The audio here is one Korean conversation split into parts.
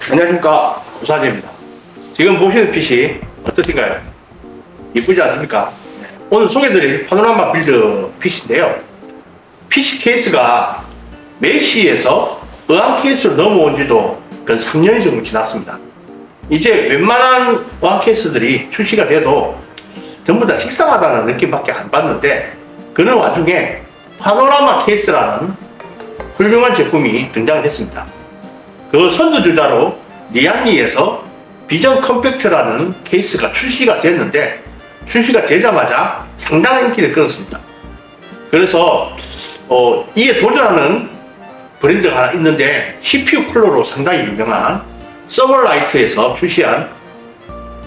안녕하십니까, 우사재입니다. 지금 보시는 PC 어떠신가요? 이쁘지 않습니까? 네. 오늘 소개드릴 파노라마 빌드 PC인데요. PC 케이스가 메쉬에서 어항 케이스로 넘어온 지도 근 3년이 정도 지났습니다. 이제 웬만한 어항 케이스들이 출시가 돼도 전부 다 식상하다는 느낌밖에 안 받는데, 그런 와중에 파노라마 케이스라는 훌륭한 제품이 등장을 했습니다. 그 선두주자로 리안리에서 비전 컴팩트라는 케이스가 출시가 됐는데, 출시가 되자마자 상당한 인기를 끌었습니다. 그래서 이에 도전하는 브랜드가 하나 있는데, CPU 쿨러로 상당히 유명한 서머라이트에서 출시한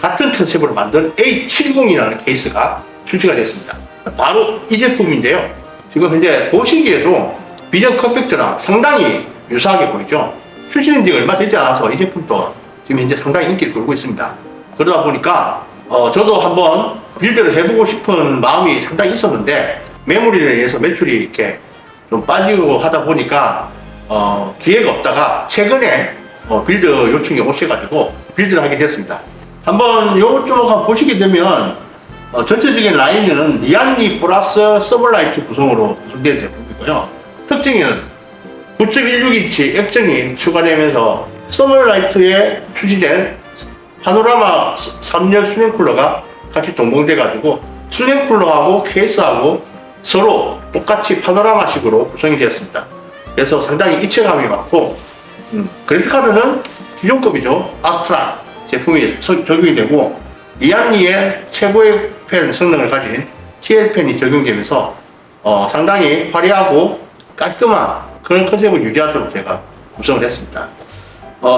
같은 컨셉으로 만든 A70이라는 케이스가 출시가 됐습니다. 바로 이 제품인데요. 지금 현재 보시기에도 비전 컴팩트랑 상당히 유사하게 보이죠. 출시된 지 얼마 되지 않아서 이 제품도 지금 현재 상당히 인기를 끌고 있습니다. 그러다 보니까 저도 한번 빌드를 해보고 싶은 마음이 상당히 있었는데, 메모리를 위해서 매출이 이렇게 좀 빠지고 하다 보니까 기회가 없다가 최근에 빌드 요청이 오셔가지고 빌드를 하게 됐습니다. 한번 요쪽 한번 보시게 되면 전체적인 라인은 리안리 플러스 서머라이트 구성으로 구성된 제품이고요. 특징은 9.16인치 액정이 추가되면서 서머라이트에 출시된 파노라마 3열 수냉 쿨러가 같이 동봉돼 가지고 수냉 쿨러하고 케이스하고 서로 똑같이 파노라마식으로 구성이 되었습니다. 그래서 상당히 입체감이 많고, 그래픽카드는 기존급이죠. 아스트랄 제품이 적용이 되고, 리안리의 최고의 펜 성능을 가진 TL펜이 적용되면서 상당히 화려하고 깔끔한 그런 컨셉을 유지하도록 제가 구성을 했습니다.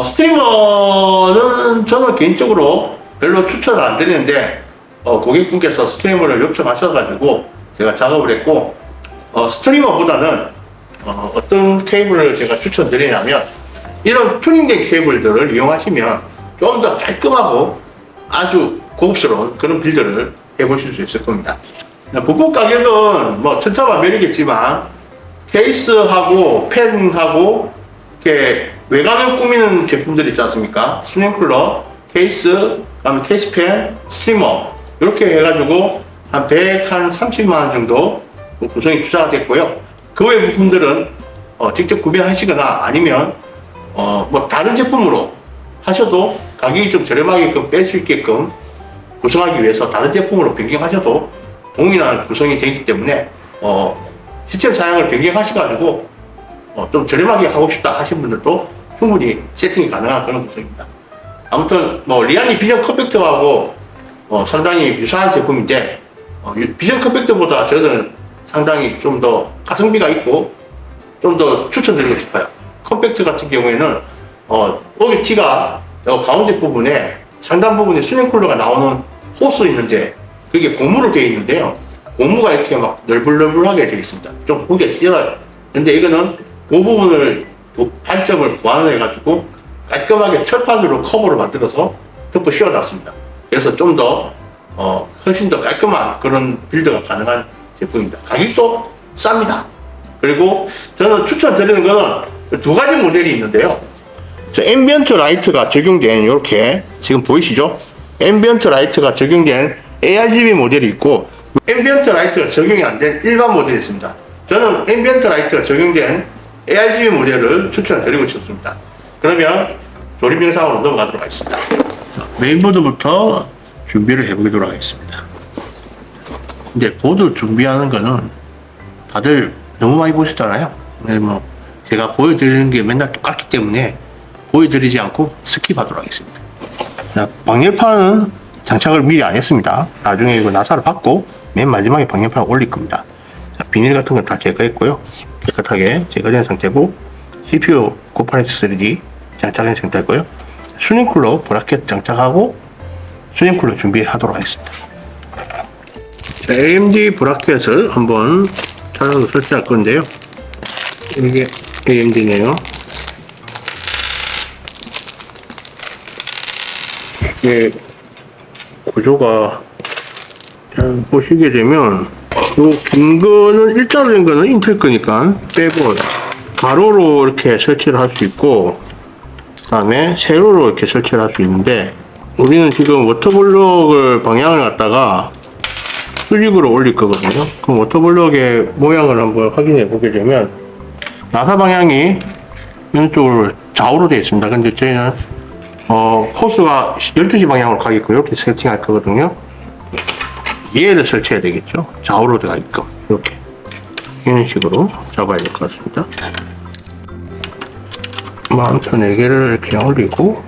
스트리머는 저는 개인적으로 별로 추천을 안 드리는데, 고객분께서 스트리머를 요청하셔가지고 제가 작업을 했고, 스트리머보다는 어떤 케이블을 제가 추천드리냐면, 이런 튜닝된 케이블들을 이용하시면 좀 더 깔끔하고 아주 고급스러운 그런 빌드를 해보실 수 있을 겁니다. 부품 가격은 뭐 천차만별이겠지만, 케이스하고 펜하고 이렇게 외관을 꾸미는 제품들 있지 않습니까? 수냉쿨러, 케이스, 그다음에 케이스펜, 스트리머 이렇게 해가지고 한 130만 원 정도 구성이 투자가 됐고요. 그 외 부품들은 직접 구매하시거나 아니면 뭐 다른 제품으로 하셔도 가격이 좀 저렴하게끔 뺄 수 있게끔 구성하기 위해서 다른 제품으로 변경하셔도 동일한 구성이 되기 때문에 시스템 사양을 변경하셔가지고 좀 저렴하게 하고 싶다 하신 분들도 충분히 세팅이 가능한 그런 구성입니다. 아무튼 리안리 비전 컴팩트하고 상당히 유사한 제품인데, 비전 컴팩트보다 저는 상당히 좀 더 가성비가 있고 좀 더 추천드리고 싶어요. 컴팩트 같은 경우에는 OBT가 가운데 부분에 상단 부분에 수냉 쿨러가 나오는 호스 있는데, 그게 고무로 되어 있는데요. 고무가 이렇게 막 널불널불하게 되어 있습니다. 좀 보기가 싫어요. 근데 이거는 그 부분을 단점을 보완해 가지고 깔끔하게 철판으로 커버를 만들어서 덮어 씌워놨습니다. 그래서 좀 더 훨씬 더 깔끔한 그런 빌드가 가능한 제품입니다. 가격도 쌉니다. 그리고 저는 추천드리는 거는 두 가지 모델이 있는데요. 앰비언트 라이트가 적용된, 이렇게 지금 보이시죠? 앰비언트 라이트가 적용된 ARGB 모델이 있고, 앰비언트 라이트가 적용이 안 된 일반 모델이 있습니다. 저는 앰비언트 라이트가 적용된 ARGB 모델을 추천드리고 싶습니다. 그러면 조립 영상으로 넘어가도록 하겠습니다. 메인보드부터 준비를 해보도록 하겠습니다. 근데 보드 준비하는 거는 다들 너무 많이 보시잖아요. 제가 보여드리는 게 맨날 똑같기 때문에 보여드리지 않고 스킵하도록 하겠습니다. 자, 방열판은 장착을 미리 안 했습니다. 나중에 이거 나사를 받고 맨 마지막에 방열판을 올릴 겁니다. 자, 비닐 같은 건 다 제거했고요. 깨끗하게 제거된 상태고, CPU 98X 3D 장착된 상태고요. 수냉쿨러 브라켓 장착하고 수냉쿨러 준비하도록 하겠습니다. 자, AMD 브라켓을 한번 찾아서 설치할 건데요. 이게 AMD네요. 이게 구조가 잘 보시게 되면, 요 긴 거는 일자로 된 거는 인텔 거니까 빼고 가로로 이렇게 설치를 할 수 있고, 그다음에 세로로 이렇게 설치를 할 수 있는데, 우리는 지금 워터블럭을 방향을 갖다가 수직으로 올릴 거거든요. 그럼 워터블럭의 모양을 한번 확인해 보게 되면, 나사 방향이 이런 쪽으로 좌우로 되어 있습니다. 근데 저희는 코스가 12시 방향으로 가게끔 이렇게 세팅할 거거든요. 얘를 설치해야 되겠죠. 좌우로 들어가게끔 이렇게 이런 식으로 잡아야 될 것 같습니다. 마운트 4개를 이렇게 올리고,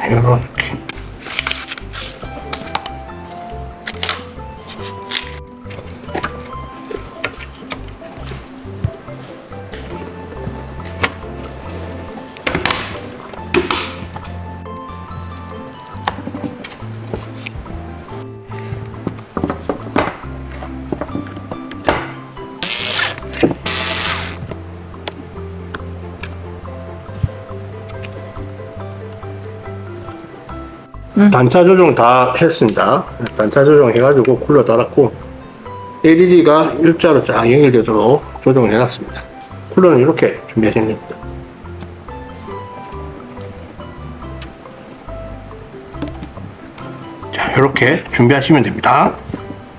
이렇게 단차 조정 다 했습니다. 단차 조정 해가지고 쿨러 달았고, LED가 일자로 쫙 연결되도록 조정을 해놨습니다. 쿨러는 이렇게 준비하시면 됩니다. 자, 이렇게 준비하시면 됩니다.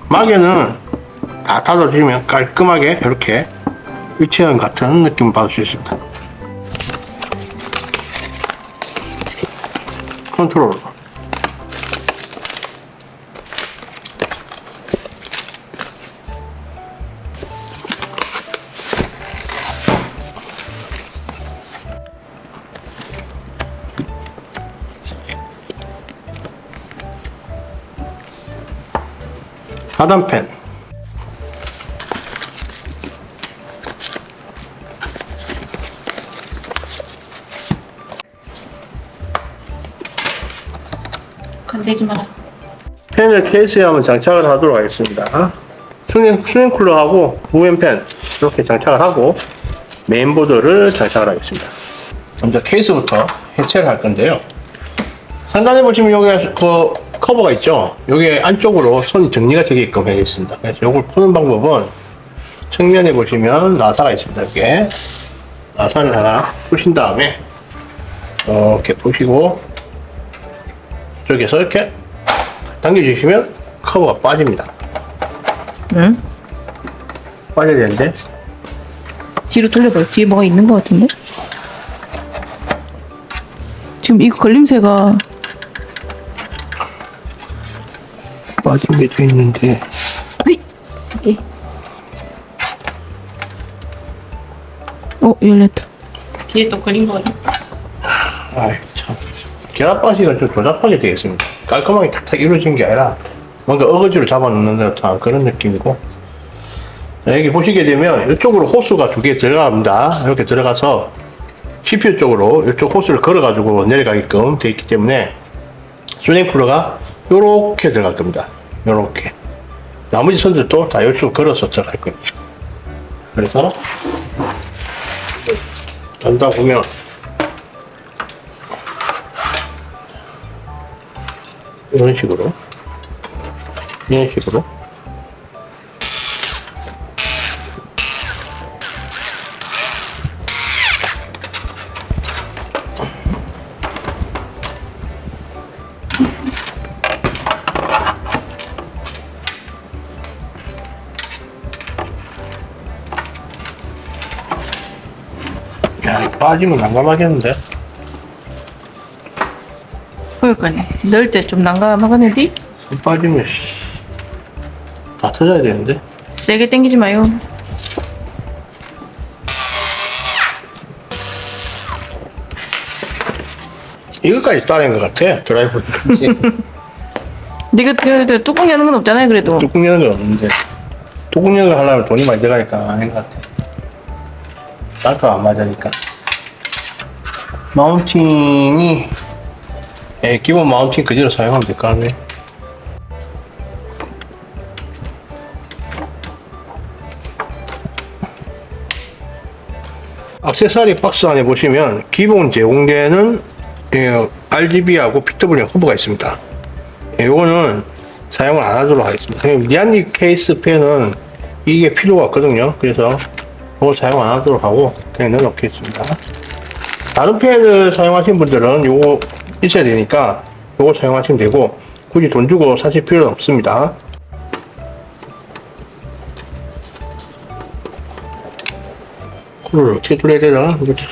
마개는 다 닫아주시면 깔끔하게 이렇게 일체형 같은 느낌을 받을 수 있습니다. 컨트롤러. 하단팬, 건들지 마라. 팬을 케이스에 한번 장착을 하도록 하겠습니다. 수냉 쿨러하고 무연팬 이렇게 장착을 하고 메인보드를 장착을 하겠습니다. 먼저 케이스부터 해체를 할 건데요. 상단에 보시면 여기 그 커버가 있죠. 여기 안쪽으로 손이 정리가 되게끔 되어 있습니다. 그래서 이걸 푸는 방법은 측면에 보시면 나사가 있습니다. 이렇게 나사를 하나 푸신 다음에 이렇게 푸시고 이쪽에서 이렇게 당겨주시면 커버가 빠집니다. 응? 빠져야 되는데 뒤로 돌려봐요. 뒤에 뭐가 있는 것 같은데? 지금 이거 걸림새가 빠진 게 돼 있는데. 으이! 예. 열렸다. 뒤에 또 걸린 것 같아. 아이 참, 결합 방식은 좀 조잡하게 되겠습니다. 깔끔하게 탁탁 이루어진 게 아니라 뭔가 어거지로 잡아놓는 듯한 그런 느낌이고. 자, 여기 보시게 되면 이쪽으로 호스가 2개 들어갑니다. 이렇게 들어가서 CPU 쪽으로 이쪽 호스를 걸어가지고 내려가게끔 되어 있기 때문에 수냉 쿨러가 요렇게 들어갈 겁니다. 요렇게. 나머지 선들도 다 이쪽으로 걸어서 들어갈 겁니다. 그래서 단다 보면 이런 식으로 야, 이거 빠지면 난감하겠는데? 그러니까요. 넣을 때 좀 난감하겠는데? 손 빠지면 다 터져야 되는데? 세게 당기지 마요. 이거까지 따낸 것 같아. 드라이버까지. 네가 뚜껑 여는 건 없잖아요. 그래도. 뚜껑 여는 건 없는데 뚜껑 여는 거 하려면 돈이 많이 들어가니까 아닌 것 같아. 단가가 안 맞으니까. 마운팅이 기본 마운팅 그대로 사용하면 될 것 같네. 액세서리 박스 안에 보시면 기본 제공되는 RGB하고 PWM 허브가 있습니다. 이거는 사용을 안 하도록 하겠습니다. 리안리 케이스 펜은 이게 필요가 없거든요. 그래서 이걸 사용 안 하도록 하고 그냥 넣어놓겠습니다. 다른 펜을 사용하신 분들은 요거 있어야 되니까 요거 사용하시면 되고 굳이 돈 주고 사실 필요는 없습니다. 쿨을 어떻게 돌려야 되나? 이거 참.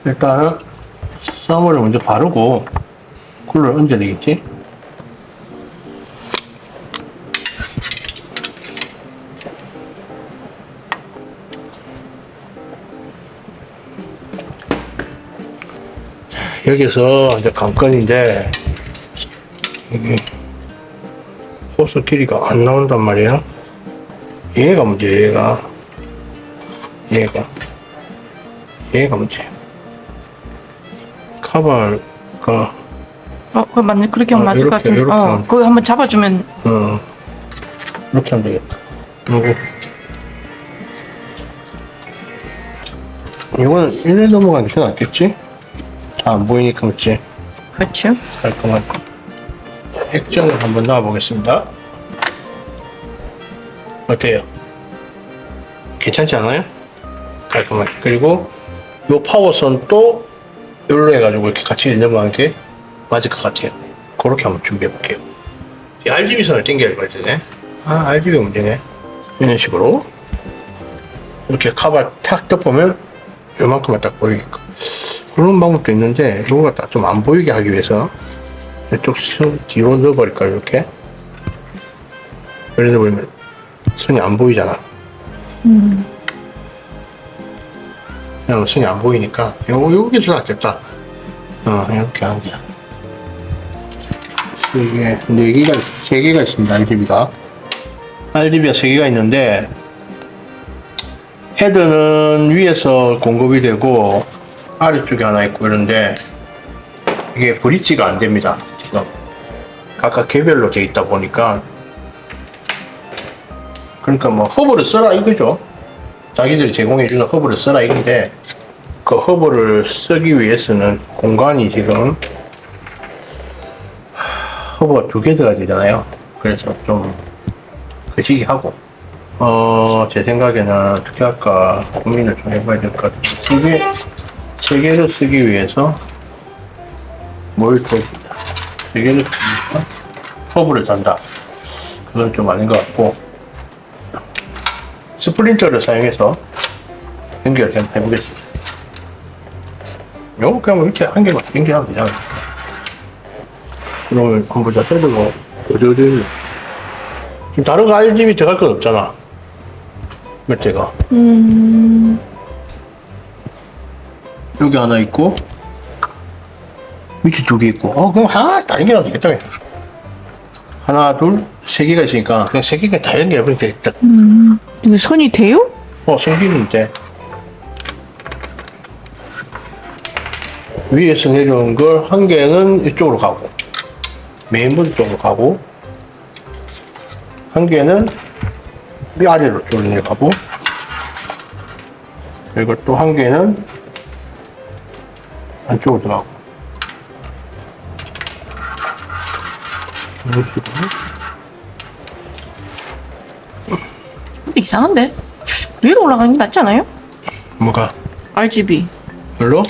일단 썸을 먼저 바르고 쿨러를 얹어야 되겠지? 여기서 이제 관건인데 이게 호스 길이가 안 나온단 말이야. 얘가 문제야. 얘가 문제. 카바가 그럼 맞네. 그렇게 하면 맞을 것 이렇게, 같은데. 이렇게 하면 그거 한번 잡아주면. 이렇게 하면 되겠다. 그리고 이거는 1년 넘어가는 게 낫겠지? 다 안 보이니까 맞지? 그렇죠. 깔끔하게 액정을 한번 넣어보겠습니다. 어때요? 괜찮지 않아요? 깔끔하게. 그리고 요 파워선도 요로 해가지고 이렇게 같이 넘어가는 게 맞을 것 같아요. 그렇게 한번 준비해 볼게요. RGB 선을 당겨야 되네. RGB 문제네. 이런 식으로 이렇게 카바 탁 덮으면 요만큼만 딱 보이게끔 그런 방법도 있는데 이거가 딱 좀 안 보이게 하기 위해서 이쪽 뒤로 넣어버릴까요? 이렇게 예를 들면 선이 안 보이잖아. 그냥 선이 안 보이니까 여기 더 낫겠다. 이렇게 하면 돼요. 세 개가 있습니다. RGB가 3개가 있는데 헤드는 위에서 공급이 되고 아래쪽에 하나 있고 이런데 이게 브릿지가 안 됩니다. 지금 각각 개별로 돼 있다 보니까 그러니까 뭐 허브를 써라 이거죠. 자기들이 제공해주는 허브를 써라 이건데 그 허브를 쓰기 위해서는 공간이 지금 허브가 2개 들어가야 되잖아요. 그래서 좀 거시기 하고 제 생각에는 어떻게 할까 고민을 좀 해봐야 될 것 같아요. 3개를 쓰기 위해서 뭘 도입니다. 3개를 쓰니까 허브를 단다. 그건 좀 아닌 것 같고 스플린터를 사용해서 연결을 한번 해보겠습니다. 요거 그냥 이렇게 한 개만 연결하면 되잖아요. 그러면 한번 보자. 헤드가 어디 지금 다른 거 RGB 들어갈 건 없잖아. 몇대가 여기 하나 있고 밑에 2개 있고 그럼 하나 다 연결하면 되겠다. 그냥. 하나 둘 3개가 있으니까 그냥 3개가 다 연결하면 되겠다. 이거 선이 돼요? 생기는데 위에서 내려온 걸 한 개는 이쪽으로 가고 메인보드 쪽으로 가고 한 개는 위 아래로 쪽으로 내려가고 그리고 또 한 개는 안쪽으로 들어가고 이런 식으로. 근데 이상한데? 위로 올라가는 게 낫지 않아요? 뭐가? RGB. 별로?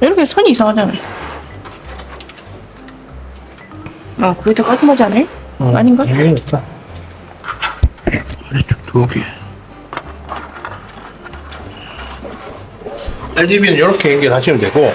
이렇게 선이 이상하잖아요. 그게 더 깔끔하지 않아요? 아닌가? 이게 낫다. 아래쪽 2개. RGB는 이렇게 연결하시면 되고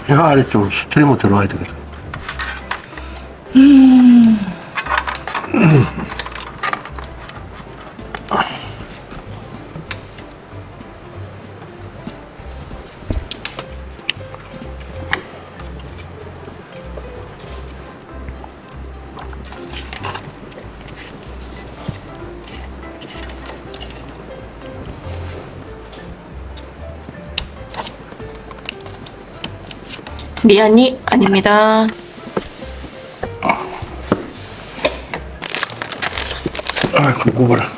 이 아래쪽으로 스트리머 들어와야 되거든. 리안이 아닙니다. 그거 봐라.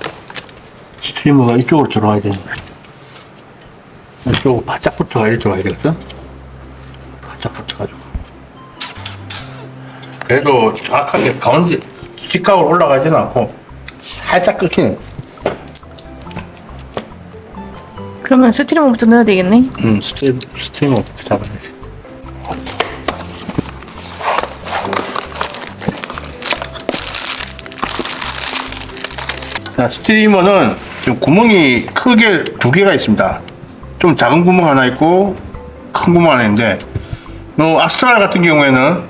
스트리머가 이쪽으로 들어와야 되는데. 이쪽으로 바짝 붙어가 이리 들어와야 되거든? 바짝 붙어가지고. 그래도 정확하게 가운데 직각으로 올라가지는 않고 살짝 끊기는. 그러면 스트리머부터 넣어야 되겠네. 스트리머부터 잡아야지. 자, 스트리머는 지금 구멍이 크게 두 개가 있습니다. 좀 작은 구멍 하나 있고 큰 구멍 하나 있는데, 요 아스트랄 같은 경우에는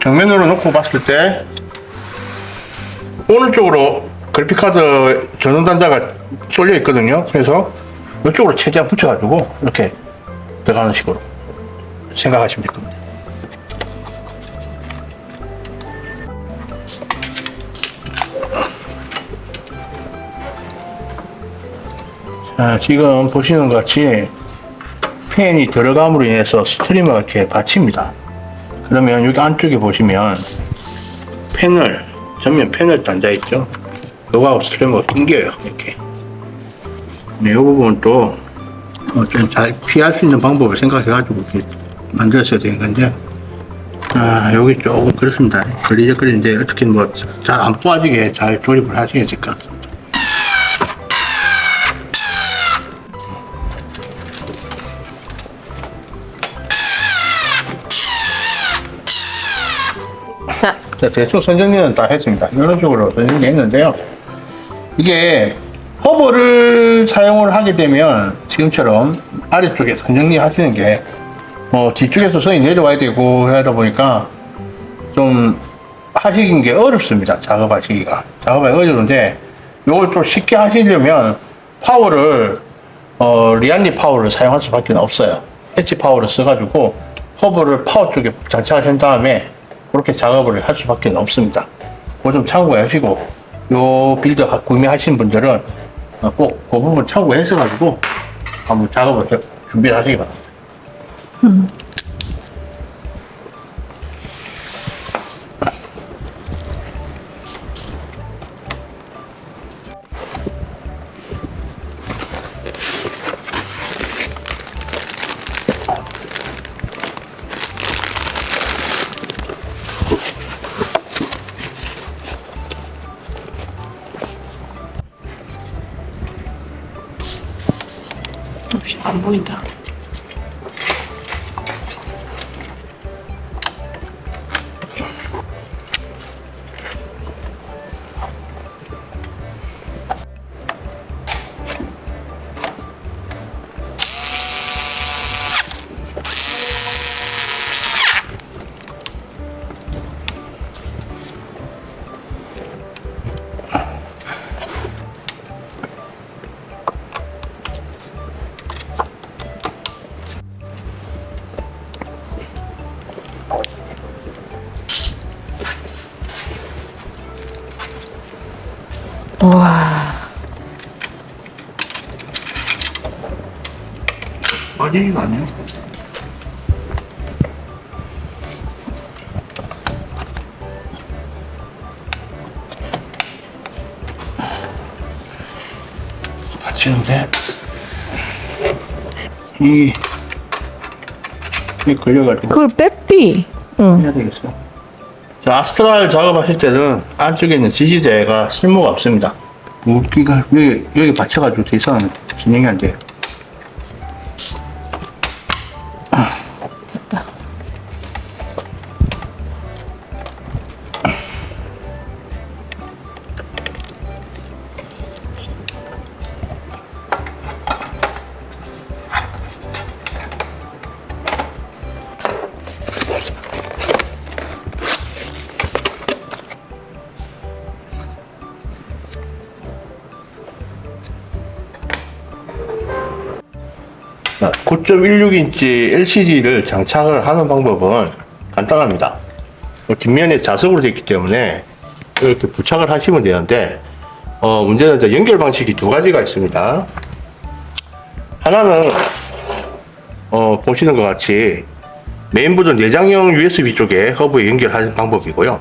정면으로 놓고 봤을 때 오른쪽으로 그래픽카드 전원 단자가 쏠려 있거든요. 그래서 이쪽으로 최대한 붙여가지고 이렇게 들어가는 식으로 생각하시면 될 겁니다. 자, 지금 보시는 것 같이 팬이 들어감으로 인해서 스트리머가 이렇게 받칩니다. 그러면 여기 안쪽에 보시면 전면 팬을 단자 있죠? 요거하고 스트리머가 낑겨요, 이렇게. 네, 이 부분 또 좀 잘 피할 수 있는 방법을 생각해가지고 이렇게 만들었어야 되는 건데, 여기 조금 그렇습니다. 걸리적거리는데 어떻게 뭐 잘 안 빠지게 잘 조립을 하셔야 될 것 같습니다. 자, 대충 선정리는 다 했습니다. 이런 식으로 선정리 했는데요. 이게 허브를 사용을 하게 되면 지금처럼 아래쪽에 선정리 하시는 게 뒤쪽에서 선이 내려와야 되고 하다 보니까 좀 하시는 게 어렵습니다. 작업하시기가. 작업하기 어려운데 이걸 좀 쉽게 하시려면 파워를 리안리 파워를 사용할 수밖에 없어요. 엣지 파워를 써가지고 허브를 파워 쪽에 장착을 한 다음에 그렇게 작업을 할 수밖에 없습니다. 그거 좀 참고해 하시고, 요 빌드 구매하시는 분들은 꼭 그 부분 참고해서 가지고 한번 작업을 준비를 하시기 바랍니다. 혹시 안 보인다. 와, 빠지지가 않네요. 받치는데 이 걸려가지고 그걸 빼삐. 응. 해야 되겠어. 자, 아스트랄 작업하실 때는 안쪽에 있는 지지대가 쓸모가 없습니다. 여기가 여기 받쳐가지고 더 이상 진행이 안 돼요. 됐다. 자, 9.16인치 LCD를 장착을 하는 방법은 간단합니다. 뒷면에 자석으로 되어 있기 때문에 이렇게 부착을 하시면 되는데, 문제는 이제 연결 방식이 두 가지가 있습니다. 하나는 보시는 것 같이 메인보드 내장형 USB 쪽에 허브에 연결하는 방법이고요.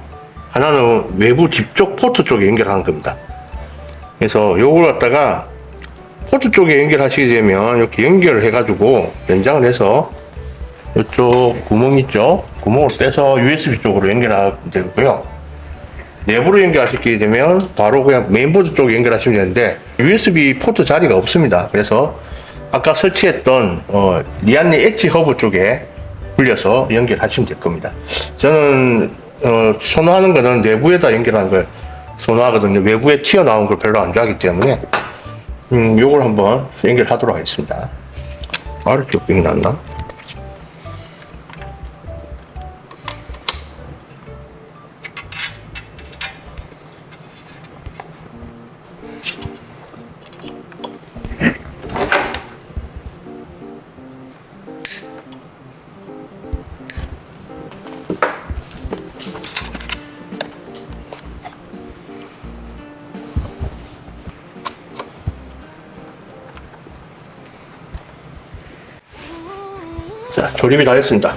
하나는 외부 집 쪽 포트 쪽에 연결하는 겁니다. 그래서 요걸 갖다가 포트 쪽에 연결하시게 되면 이렇게 연결을 해가지고 연장을 해서 이쪽 구멍 있죠? 구멍을 빼서 USB 쪽으로 연결하면 되고요. 내부로 연결하시게 되면 바로 그냥 메인보드 쪽에 연결하시면 되는데 USB 포트 자리가 없습니다. 그래서 아까 설치했던 리안리 엣지 허브 쪽에 불려서 연결하시면 될 겁니다. 저는 선호하는 거는 내부에다 연결하는 걸 선호하거든요. 외부에 튀어나온 걸 별로 안 좋아하기 때문에 요걸 한번 연결하도록 하겠습니다. 이렇게 빙이 났나? 자, 조립이 다 됐습니다.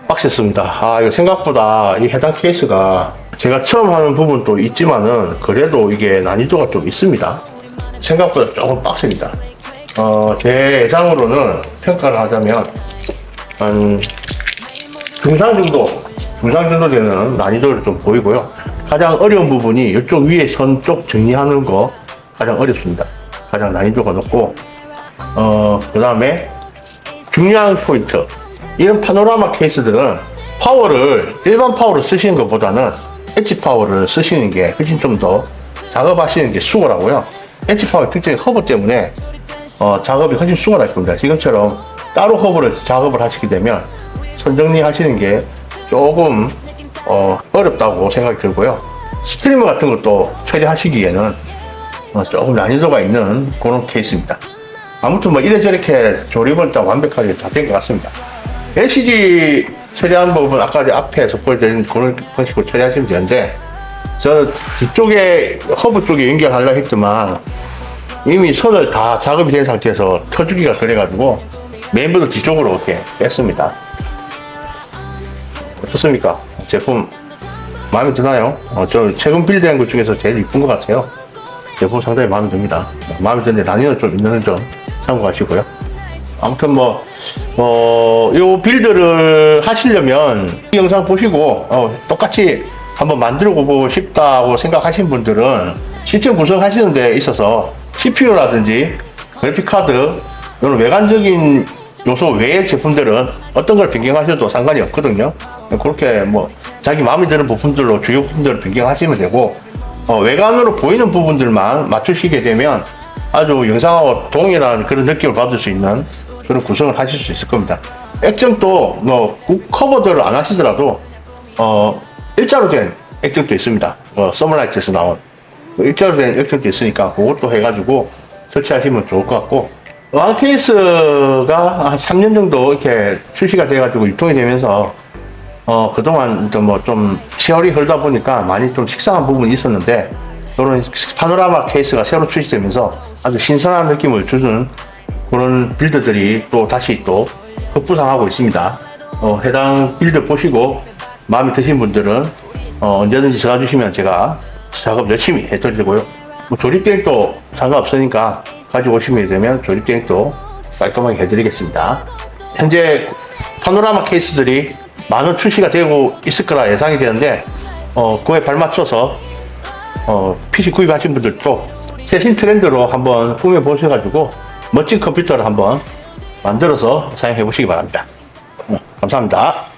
빡셌습니다. 이거 생각보다 이 해당 케이스가 제가 처음 하는 부분도 있지만은 그래도 이게 난이도가 좀 있습니다. 생각보다 조금 빡셉니다. 제 예상으로는 평가를 하자면 한 중상 정도 되는 난이도를 좀 보이고요. 가장 어려운 부분이 이쪽 위에 선 쪽 정리하는 거 가장 어렵습니다. 가장 난이도가 높고 그 다음에 중요한 포인트, 이런 파노라마 케이스들은 파워를 일반 파워를 쓰시는 것보다는 엣지 파워를 쓰시는 게 훨씬 좀 더 작업하시는 게 수월하고요. 엣지 파워의 특징이 허브 때문에 작업이 훨씬 수월할 겁니다. 지금처럼 따로 허브를 작업을 하시게 되면 선정리 하시는 게 조금 어렵다고 생각이 들고요. 스트리머 같은 것도 처리하시기에는 조금 난이도가 있는 그런 케이스입니다. 아무튼 뭐 이래저렇게 조립은 다 완벽하게 다 된 것 같습니다. LCD 처리하는 법은 아까 앞에서 보여드린 그런 방식으로 처리하시면 되는데, 저는 뒤쪽에 허브 쪽에 연결하려고 했지만 이미 선을 다 작업이 된 상태에서 터주기가 그래가지고 메인보드 뒤쪽으로 이렇게 뺐습니다. 어떻습니까? 제품 마음에 드나요? 저 최근 빌드한 것 중에서 제일 이쁜 것 같아요. 제품 상당히 마음에 듭니다. 마음에 드는데 난이도는 좀 있는 점 참고하시고요. 아무튼 요 빌드를 하시려면 이 영상 보시고 똑같이 한번 만들어 보고 싶다고 생각하신 분들은 시스템 구성하시는 데 있어서 CPU라든지 그래픽카드 이런 외관적인 요소 외의 제품들은 어떤 걸 변경하셔도 상관이 없거든요. 그렇게 자기 마음에 드는 부분들로 주요 부분들을 변경하시면 되고, 외관으로 보이는 부분들만 맞추시게 되면 아주 영상하고 동일한 그런 느낌을 받을 수 있는 그런 구성을 하실 수 있을 겁니다. 액정도 커버들을 안 하시더라도 일자로 된 액정도 있습니다. 서머라이트에서 나온 일자로 된 액정도 있으니까 그것도 해가지고 설치하시면 좋을 것 같고, 왕 케이스가 한 3년 정도 이렇게 출시가 돼가지고 유통이 되면서 그동안 좀 세월이 흐르다 보니까 많이 좀 식상한 부분이 있었는데, 이런 파노라마 케이스가 새로 출시되면서 아주 신선한 느낌을 주는 그런 빌드들이 또 다시 급부상하고 있습니다. 해당 빌드 보시고 마음에 드신 분들은 언제든지 전화 주시면 제가 작업 열심히 해드리고요. 조립 대행도 상관없으니까 가지고 오시면 되면 조립 대행도 깔끔하게 해드리겠습니다. 현재 파노라마 케이스들이 많은 출시가 되고 있을 거라 예상이 되는데, 그에 발맞춰서 PC 구입하신 분들도 최신 트렌드로 한번 꾸며 보셔가지고 멋진 컴퓨터를 한번 만들어서 사용해 보시기 바랍니다. 감사합니다.